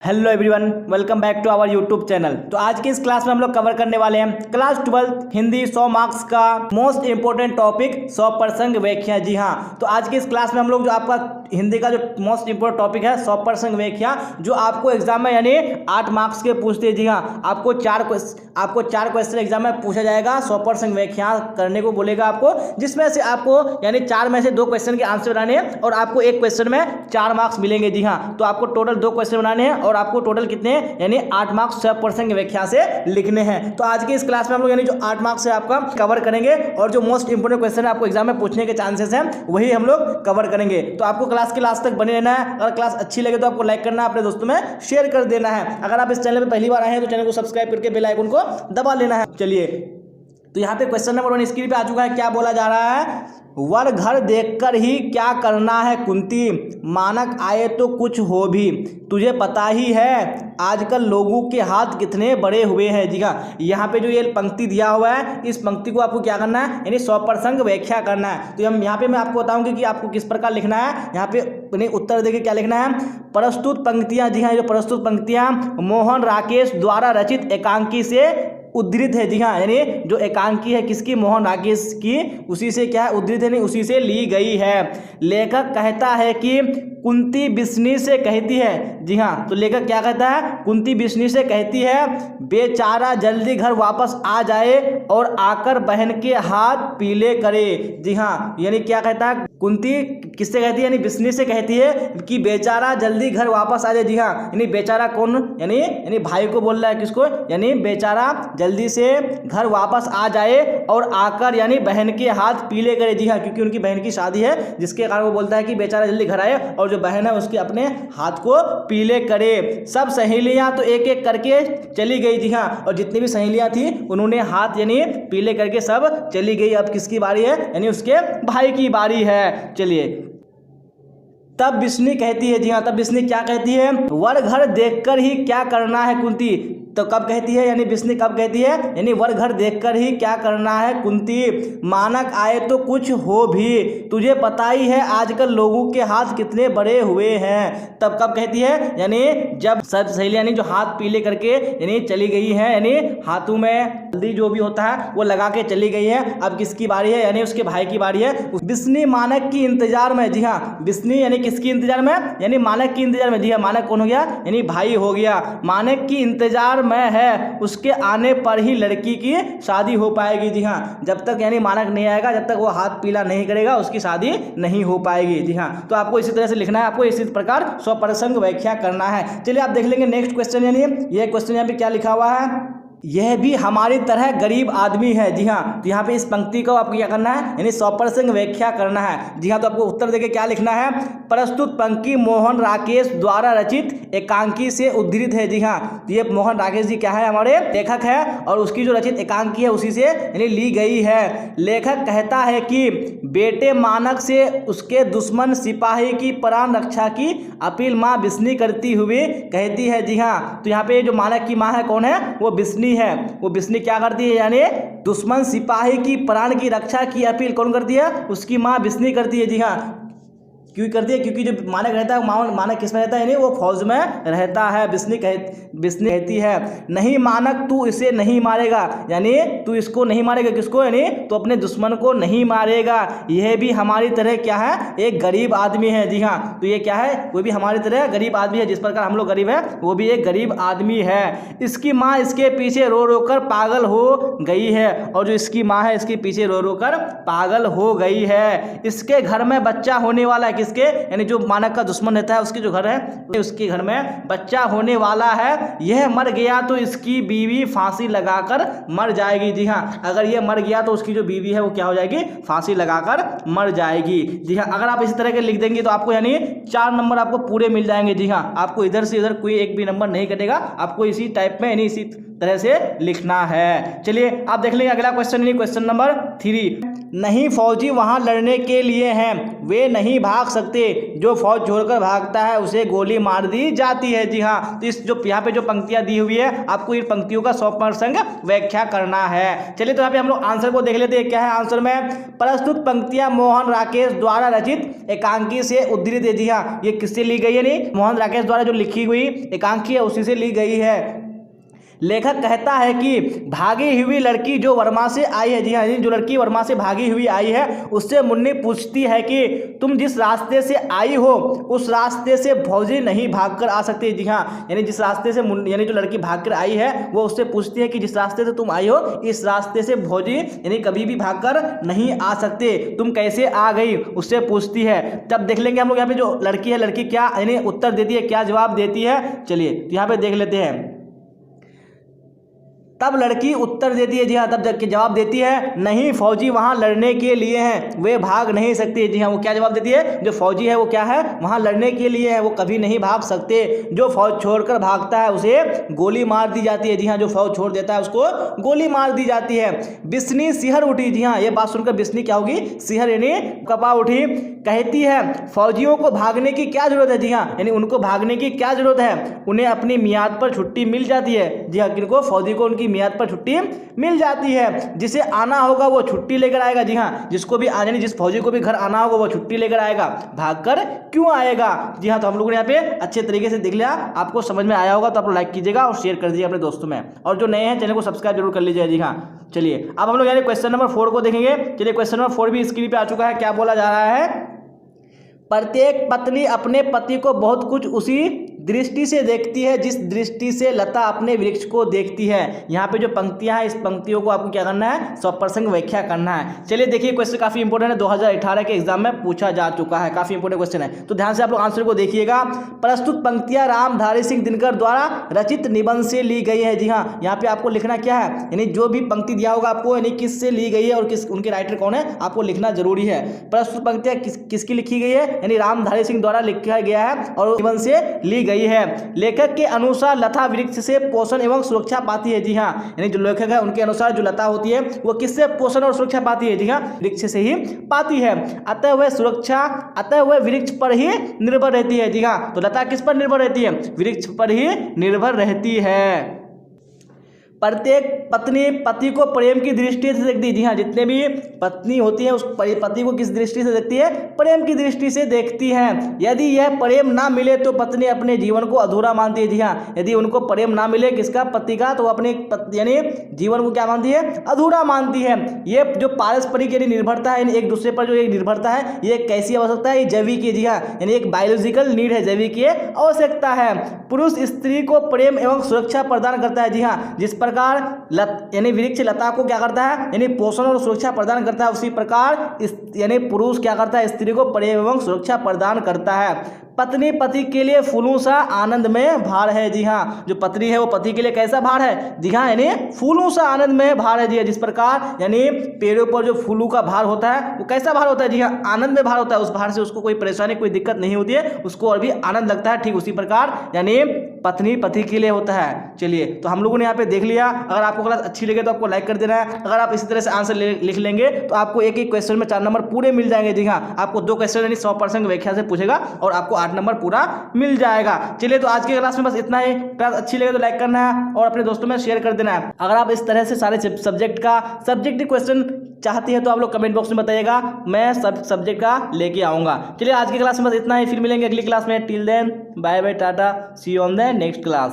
Hello everyone, welcome back to our YouTube channel. तो आज की इस क्लास में हम लोग कवर करने वाले हैं क्लास 12 हिंदी 100 मार्क्स का मोस्ट इंपोर्टेंट टॉपिक 100 प्रसंग व्याख्या। जी हाँ, तो आज की इस क्लास में हम लोग जो आपका हिंदी का जो मोस्ट इंपोर्टेंट टॉपिक है 100 प्रसंग व्याख्या, जो आपको एग्जाम में यानी 8 मार्क्स के पूछते हैं। जी हाँ, आपको चार क्वेश्चन एग्जाम में पूछा जाएगा। 100 प्रसंग व्याख्या करने को बोलेगा आपको, जिसमें से आपको यानी 4 में से 2 क्वेश्चन के आंसर बनाने हैं और आपको एक क्वेश्चन में 4 मार्क्स मिलेंगे। जी हाँ, तो आपको टोटल 2 क्वेश्चन बनाने हैं और आपको टोटल कितने यानी 8 मार्क्स 100 प्रसंग व्याख्या से लिखने हैं। तो आज के इस क्लास में हम लोग यानी जो 8 मार्क्स है आपका कवर करेंगे और जो मोस्ट इंपोर्टेंट क्वेश्चन है आपको एग्जाम में पूछने के चांसेस हैं वही हम लोग कवर करेंगे। तो आपको क्लास के लास्ट तक बने रहना है। अगर क्लास अच्छी लगे तो आपको लाइक करना है, अपने दोस्तों में शेयर कर देना है। अगर आप इस चैनल पर पहली बार आए हैं तो चैनल को सब्सक्राइब करके बेल आइकन को दबा लेना है। चलिए, तो यहाँ पे क्वेश्चन नंबर 1 स्क्रीन पे आ चुका है। क्या बोला जा रहा है? वर घर देखकर ही क्या करना है कुंती, मानक आए तो कुछ हो भी, तुझे पता ही है आजकल लोगों के हाथ कितने बड़े हुए हैं। जी हाँ, यहाँ पे जो ये पंक्ति दिया हुआ है, इस पंक्ति को आपको क्या करना है यानी 100 प्रसंग व्याख्या करना है। तो हम यहाँ पे मैं आपको बताऊंगी कि आपको किस प्रकार लिखना है। यहाँ पे उत्तर देखिए क्या लिखना है। प्रस्तुत पंक्तियाँ, जी हाँ, जो प्रस्तुत पंक्तियाँ मोहन राकेश द्वारा रचित एकांकी से उद्धृत है। जी हाँ, यानी जो एकांकी है किसकी? मोहन राकेश की, उसी से क्या है उद्धृत है, नहीं उसी से ली गई है। लेखक कहता है कि कुंती बिस्नी से कहती है। जी हाँ, तो लेखक क्या कहता है? कुंती बिस्नी से कहती है बेचारा जल्दी घर वापस आ जाए और आकर बहन के हाथ पीले करे। जी हाँ, यानी क्या कहता है? कुंती किससे कहती है? यानी बिस्नी से कहती है कि बेचारा जल्दी घर वापस आ जाए। जी हाँ, यानी बेचारा कौन? यानी भाई को बोल रहा है। किसको? यानी बेचारा जल्दी से घर वापस आ जाए और आकर यानी बहन के हाथ पीले करे। जी हाँ, क्योंकि उनकी बहन की शादी है, जिसके कारण वो बोलता है कि बेचारा जल्दी घर आए और जो बहन है उसके अपने हाथ को पीले करे। सब सहेलियां तो एक एक करके चली गई। जी हाँ, और जितनी भी सहेलियां थी उन्होंने हाथ यानी पीले करके सब चली गई। अब किसकी बारी है? यानी उसके भाई की बारी है। चलिए, तब बिस्नी कहती है। जी हाँ, तब बिस्नी क्या कहती है? वर घर देखकर ही क्या करना है कुंती। तो कब कहती है? यानी बिस्नी कब कहती है? यानी वर घर देखकर ही क्या करना है कुंती, मानक आए तो कुछ हो भी, तुझे पता ही है आजकल लोगों के हाथ कितने बड़े हुए हैं। तब कब कहती है? यानी जब सब सहेलियां यानी जो हाथ पीले करके यानी चली गई है, यानी हाथों में हल्दी जो भी होता है वो लगा के चली गई है। अब किसकी बारी है? यानी उसके भाई की बारी है। बिस्नी मानक की इंतजार में। जी हाँ, बिस्नी यानी किसकी इंतजार में? यानी मानक की इंतजार में। जी हाँ, मानक कौन हो गया? यानी भाई हो गया। मानक की इंतजार में है, उसके आने पर ही लड़की की शादी हो पाएगी। जी हाँ, जब तक यानी मानक नहीं आएगा, जब तक वो हाथ पीला नहीं करेगा, उसकी शादी नहीं हो पाएगी। जी हाँ, तो आपको इसी तरह से लिखना है, आपको इसी प्रकार 100 प्रसंग व्याख्या करना है। चलिए आप देख लेंगे नेक्स्ट क्वेश्चन। यानी यह क्वेश्चन यहाँ पे क्या लिखा हुआ है? यह भी हमारी तरह गरीब आदमी है। जी हाँ, तो यहाँ पे इस पंक्ति को आपको क्या करना है यानी 100 प्रसंग व्याख्या करना है। जी हाँ, तो आपको उत्तर देके क्या लिखना है? प्रस्तुत पंक्ति मोहन राकेश द्वारा रचित एकांकी से उद्धृत है। जी हाँ, तो ये मोहन राकेश जी क्या है? हमारे लेखक है और उसकी जो रचित एकांकी है उसी से यानी ली गई है। लेखक कहता है कि बेटे मानक से उसके दुश्मन सिपाही की प्राण रक्षा की अपील माँ बिस्नी करती हुई कहती है। जी हाँ, तो यहाँ पे जो मानक की माँ है कौन है? वो बिस्नी है। वो बिस्नी क्या करती है? यानी दुश्मन सिपाही की प्राण की रक्षा की अपील कौन करती है? उसकी माँ बिस्नी करती है। जी हाँ, क्यों करती है? क्योंकि जो मानक रहता है, मानक किस में रहता है? यानी वो फौज में रहता है। बिस्नी कहती है नहीं मानक तू इसे नहीं मारेगा, यानी तू इसको नहीं मारेगा। किसको? यानी तो अपने दुश्मन को नहीं मारेगा। यह भी हमारी तरह क्या है? एक गरीब आदमी है। जी हाँ, तो ये क्या है? वो भी हमारी तरह गरीब आदमी है। जिस प्रकार हम लोग गरीब है, वो भी एक गरीब आदमी है। इसकी माँ इसके पीछे रो रो कर पागल हो गई है, और जो इसकी माँ है इसके पीछे रो रो कर पागल हो गई है। इसके घर में बच्चा होने वाला है। किसके? यानी जो मानक का दुश्मन रहता है उसके जो घर है, उसके घर में बच्चा होने वाला है। यह मर गया तो इसकी बीवी फांसी लगाकर मर जाएगी। जी हाँ, अगर ये मर गया तो उसकी जो बीवी है वो क्या हो जाएगी? फांसी लगाकर मर जाएगी। जी हाँ, अगर आप इस तरह के लिख देंगे तो आपको यानी 4 नंबर आपको पूरे मिल जाएंगे। जी हाँ, आपको इधर से इधर कोई एक भी नंबर नहीं कटेगा। आपको इसी टाइप में यानी इसी तरह से लिखना है। चलिए आप देख लेंगे अगला क्वेश्चन, यानी क्वेश्चन नंबर 3। नहीं फौजी वहां लड़ने के लिए हैं, वे नहीं भाग सकते, जो फौज छोड़कर भागता है उसे गोली मार दी जाती है। जी हाँ, तो इस जो यहाँ पे जो पंक्तियां दी हुई है आपको इन पंक्तियों का 100% व्याख्या करना है। चलिए तो यहाँ पे हम लोग आंसर को देख लेते हैं। क्या है आंसर में? प्रस्तुत पंक्तियां मोहन राकेश द्वारा रचित एकांकी से उद्धृत है। जी हाँ, ये किससे ली गई है? नहीं, मोहन राकेश द्वारा जो लिखी हुई एकांकी है उसी से ली गई है। लेखक कहता है कि भागी हुई लड़की जो वर्मा से आई है। जी हाँ, जो लड़की वर्मा से भागी हुई आई है उससे मुन्नी पूछती है कि तुम जिस रास्ते से आई हो उस रास्ते से फौजी नहीं भागकर आ सकते। जी हाँ, यानी जिस रास्ते से यानी जो लड़की भागकर आई है वो उससे पूछती है कि जिस रास्ते से तुम आई हो इस रास्ते से फौजी यानी कभी भी भागकर नहीं आ सकते, तुम कैसे आ गई, उससे पूछती है। तब देख लेंगे हम लोग यहाँ पे जो लड़की है, लड़की क्या यानी उत्तर देती है, क्या जवाब देती है। चलिए तो यहाँ पे देख लेते हैं। तब लड़की उत्तर देती है। जी हाँ, तब जवाब देती है नहीं, फौजी वहाँ लड़ने के लिए हैं, वे भाग नहीं सकते। जी हाँ, वो क्या जवाब देती है? जो फौजी है वो क्या है? वहाँ लड़ने के लिए है, वो कभी नहीं भाग सकते। जो फौज छोड़कर भागता है उसे गोली मार दी जाती है। जी हाँ, जो फौज छोड़ देता है उसको गोली मार दी जाती है। बिस्नी सिहर उठी। जी हाँ, ये बात सुनकर बिस्नी क्या होगी? सिहर यानी कपा उठी। कहती है फौजियों को भागने की क्या जरूरत है? जी हाँ, यानी उनको भागने की क्या जरूरत है? उन्हें अपनी मियाद पर छुट्टी मिल जाती है। जी हाँ, किनको? फौजी को उनकी मियाद पर छुट्टी मिल जाती है। जिसे आना होगा वो छुट्टी लेकर आएगा। जी हाँ, जिसको भी आने, जिस फौजी को भी घर आना होगा वो छुट्टी लेकर आएगा, भागकर क्यों आएगा। जी हाँ, तो हम लोगों ने यहाँ पे अच्छे तरीके से देख लिया। आपको समझ में आया होगा तो आप लोग लाइक कीजिएगा और शेयर कर दीजिएगा अपने दोस्तों में, और जो नए हैं चैनल को सब्सक्राइब जरूर कर लीजिएगा। जी हाँ, चलिए अब हम लोग यानी क्वेश्चन नंबर 4 को देखेंगे। चलिए क्वेश्चन नंबर 4 भी स्क्रीन पे आ चुका है। क्या बोला जा रहा है? प्रत्येक पत्नी अपने पति को बहुत कुछ उसी दृष्टि से देखती है जिस दृष्टि से लता अपने वृक्ष को देखती है। यहाँ पे जो पंक्तियां हैं इस पंक्तियों को आपको क्या करना है? 100% व्याख्या करना है। चलिए देखिए, क्वेश्चन काफी इंपॉर्टेंट है, 2018 के एग्जाम में पूछा जा चुका है, काफी इंपॉर्टेंट क्वेश्चन है, तो ध्यान से आप लोग आंसर को देखिएगा। प्रस्तुत पंक्तियां रामधारी सिंह दिनकर द्वारा रचित निबंध से ली गई है। जी हाँ, यहाँ पे आपको लिखना क्या है, यानी जो भी पंक्ति दिया होगा आपको यानी किससे ली गई है और किस उनके राइटर कौन है आपको लिखना जरूरी है। प्रस्तुत पंक्तियां किसकी लिखी गई है, यानी रामधारी सिंह द्वारा लिखा गया है और निबंध से ली गई है। लेखक के अनुसार लता वृक्ष से पोषण एवं सुरक्षा पाती है। जी हाँ, यानी जो लेखक है उनके अनुसार जो लता होती है वो किससे पोषण और सुरक्षा पाती है? जी हाँ, वृक्ष से ही पाती है। अतः वह वृक्ष पर ही निर्भर रहती है। जी हाँ, तो लता किस पर निर्भर रहती है? वृक्ष पर ही निर्भर रहती है। प्रत्येक पत्नी पति को प्रेम की दृष्टि से देखती है। जी हाँ, जितने भी पत्नी होती है उस पति को किस दृष्टि से देखती है? प्रेम की दृष्टि से देखती है। यदि यह प्रेम ना मिले तो पत्नी अपने जीवन को अधूरा मानती है। जी हाँ, यदि उनको प्रेम ना मिले किसका? पति का, तो अपने यानी जीवन को क्या मानती है? अधूरा मानती है। ये जो पारस्परिक यानी निर्भरता है, एक दूसरे पर जो एक निर्भरता है, ये कैसी आवश्यकता है? ये जैविक। जी हाँ, यानी एक बायोलॉजिकल नीड है, जैविक आवश्यकता है। पुरुष स्त्री को प्रेम एवं सुरक्षा प्रदान करता है। जी हाँ, जिस प्रकार यानी वृक्ष लता को क्या करता है, यानी पोषण और सुरक्षा प्रदान करता है, उसी प्रकार यानी पुरुष क्या करता है? स्त्री को प्रेम एवं सुरक्षा प्रदान करता है। पत्नी पति के लिए फूलों सा आनंद में भार है। जी हाँ, जो पत्नी है वो पति के लिए कैसा भार है? जी हाँ, यानी फूलों सा आनंद में भार है। जी हाँ, जिस प्रकार यानी पेड़ों पर जो फूलों का भार होता है वो कैसा भार होता है? जी हाँ, आनंद में भार होता है। उस भार से उसको कोई परेशानी कोई दिक्कत नहीं होती है, उसको और भी आनंद लगता है। ठीक उसी प्रकार यानी पत्नी पति के लिए होता है। चलिए तो हम लोगों ने यहाँ पे देख लिया। अगर आपको क्लास अच्छी लगे तो आपको लाइक कर देना है। अगर आप इसी तरह से आंसर लिख लेंगे तो आपको एक एक क्वेश्चन में 4 नंबर पूरे मिल जाएंगे। जी हाँ, आपको 2 क्वेश्चन यानी 100% व्याख्या से पूछेगा और आपको 8 नंबर पूरा मिल जाएगा। चलिए तो आज की क्लास में बस इतना ही। क्लास अच्छी लगे तो लाइक करना है और अपने दोस्तों में शेयर कर देना है। अगर आप इस तरह से सारे सब्जेक्ट क्वेश्चन चाहती है तो आप लोग कमेंट बॉक्स में बताइएगा, मैं सब सब्जेक्ट का लेके आऊँगा। चलिए आज की क्लास में बस इतना ही, फिर मिलेंगे अगली क्लास में। Till then bye bye, tata, see you on the next class.